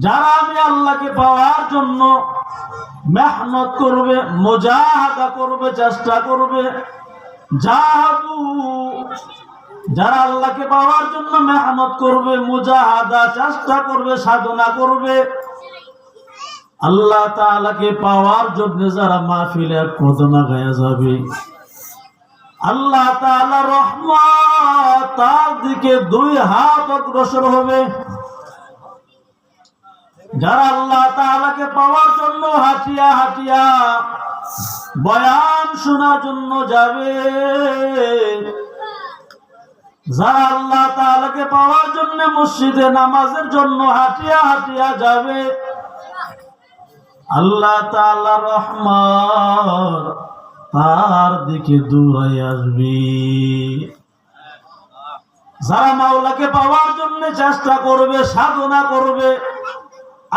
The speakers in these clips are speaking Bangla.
যারা আমি আল্লাহকে পাওয়ার জন্য মেহনত করবে, মুজাহাদা করবে, চেষ্টা করবে, জাহাদু, যারা আল্লাহকে পাওয়ার জন্য মেহনত করবে, মুজাহাদা, চেষ্টা করবে, সাধনা করবে, আল্লাহ তাআলাকে পাওয়ার জন্য যারা মাহফিলে কদমা গায়া যাবে, আল্লাহ তাআলার রহমত তার দিকে দুই হাত অগ্রসর হবে। যারা আল্লাহ তাআলাকে পাওয়ার জন্য হাঁটিয়া হাঁটিয়া বয়ান শোনার জন্য যাবে, যারা আল্লাহ তাআলাকে পাওয়ার জন্য মসজিদে নামাজের জন্য হাঁটিয়া হাঁটিয়া যাবে, আল্লাহ তাআলার রহমত তার দিকে দৌড়াই আসবে। যারা মাওলাকে পাওয়ার জন্য চেষ্টা করবে, সাধনা করবে,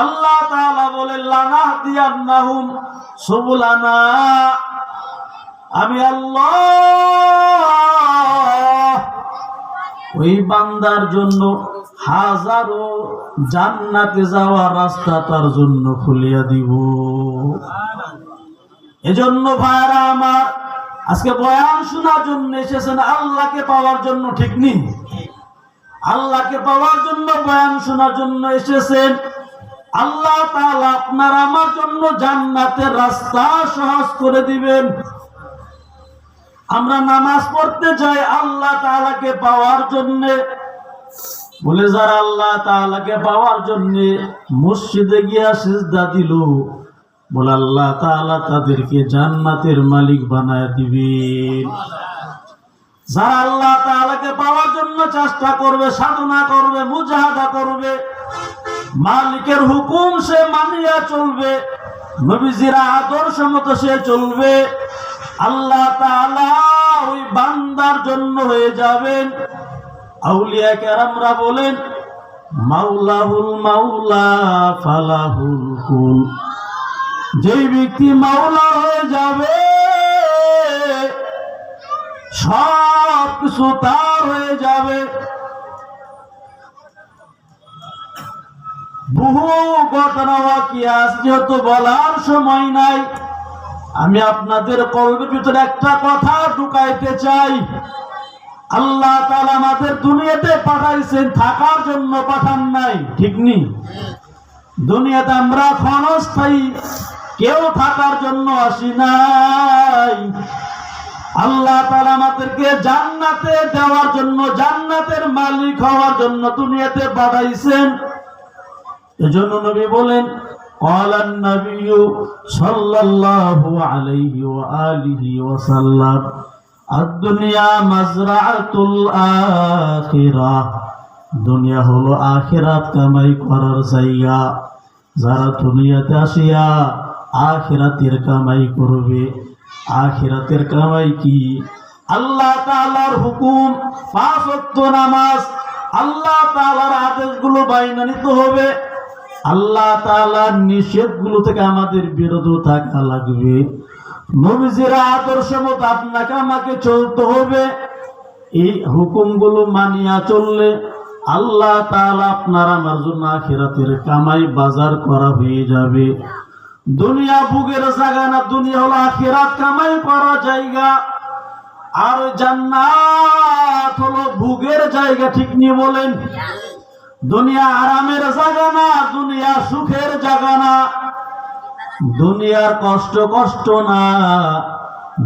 আল্লাহ তাআলা বলেন লানাহদিয়ান্নাহুম সুবুলানা, আমি আল্লাহ ওই বান্দার জন্য হাজারো জান্নাতে যাওয়ার রাস্তা তার জন্য খুলিয়া দিব। এজন্য ভাইরা আমার, আজকে বয়ান শোনার জন্য এসেছেন, আল্লাহকে পাওয়ার জন্য, ঠিক নেই? আল্লাহকে পাওয়ার জন্য বয়ান শোনার জন্য এসেছেন। আল্লাহ তাআলা আপনার আমার জন্য জান্নাতের রাস্তা সহজ করে দিবেন। আমরা নামাজ পড়তে যাই আল্লাহ তাআলাকে পাওয়ার জন্য, বলে যারা আল্লাহ তাআলাকে পাওয়ার জন্য মসজিদে গিয়া সিজদা দিল, বলে আল্লাহ তাআলা তাদেরকে জান্নাতের মালিক বানায় দিবেন। যারা আল্লাহ তাআলাকে পাওয়ার জন্য চেষ্টা করবে, সাধনা করবে, মুজাহাদা করবে, মালিকের হুকুম সে মানিয়া চলবে, নবীজির আদর্শ মতো সে চলবে, আল্লাহ তাআলা ওই বান্দার জন্য হয়ে যাবেন। আউলিয়া কেরামরা বলেন, মাওলাহুল মাওলা ফালাহুল কুল, যেই ব্যক্তি মাওলা হয়ে যাবে সব কিছু তার হয়ে যাবে। বহু ঘটনা ওয়াকিয়া যেহেতু বলার সময় নাই, আমি আপনাদের কলবের ভিতরে একটা কথা ঢুকাইতে চাই। আল্লাহ তাআলা আমাদের দুনিয়াতে পাঠাইছেন থাকার জন্য, পাঠান নাই, ঠিক নেই? দুনিয়াতে আমরা ক্ষণস্থায়ী, কেউ থাকার জন্য আসি নাই। আল্লাহ তাআলা আমাদেরকে জান্নাতে দেওয়ার জন্য, জান্নাতের মালিক হওয়ার জন্য দুনিয়াতে পাঠাইছেন। এজন্য নবী বলেন, ক্বালান নবিয়্যু সাল্লাল্লাহু আলাইহি ওয়া আলিহি ওয়াসাল্লাম, আদ-দুনিয়া মাযরাআতুল আখিরাহ, দুনিয়া হলো আখিরাত কামাই করার জায়গা। যারা দুনিয়াতে আসিয়া আখিরাতের কামাই করবে, আখিরাতের কামাই কি? আল্লাহ তাআলার হুকুম, 5 ওয়াক্ত নামাজ, আল্লাহ তাআলার আদেশগুলো বাইনা নিতে হবে, আল্লাহ তাআলার নিষেধগুলো থেকে আমাদের বিরত থাকা লাগবে, নবীজির আদর্শ মতো আপনাকে আমাকে চলতে হবে। এই হুকুমগুলো মানিয়া চললে আল্লাহ তাআলা আপনার আমার জন্য আখিরাতের কামাই বাজার করা হয়ে যাবে। দুনিয়া ভোগের জায়গা না, দুনিয়া হলো আখিরাত কামাই করা জায়গা, আর জান্নাত হলো ভোগের জায়গা, ঠিক নিয়ে বলেন? দুনিয়া আরামের জায়গা না, দুনিয়া সুখের জায়গা না, দুনিয়ার কষ্ট কষ্ট না,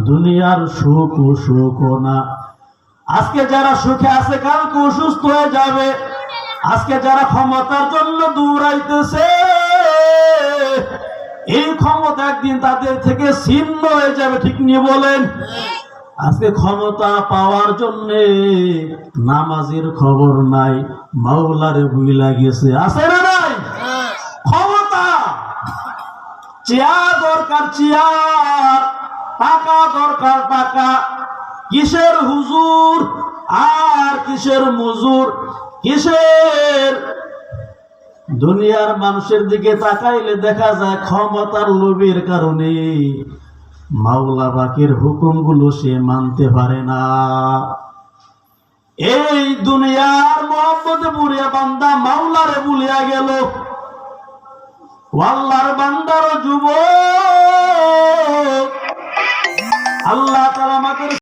দুনিয়ার সুখ ও সুখ না। আজকে যারা সুখে আছে কালকে অসুস্থ হয়ে যাবে। আজকে যারা ক্ষমতার জন্য দৌড়াইতেছে, এই ক্ষমতা একদিন তাদের থেকে ছিন্ন হয়ে যাবে, ঠিক নিয়ে বলেন? আজকে ক্ষমতা পাওয়ার জন্য নামাজের খবর নাই, মাওলারে ভুইলা গেছে, আছে না নাই? ক্ষমতা, চেয়ার দরকার চেয়ার, টাকা দরকার টাকা, কিসের হুজুর আর কিসের মুজুর, কিসের? দুনিয়ার মানুষের দিকে তাকাইলে দেখা যায় ক্ষমতার লোভের কারণে মাওলা পাকের হুকুমগুলো সে মানতে পারে না। এই দুনিয়ার মহব্বতে পুরিয়া বান্দা মাওলারে ভুলিয়া গেল। আল্লাহর বান্দারও যুবক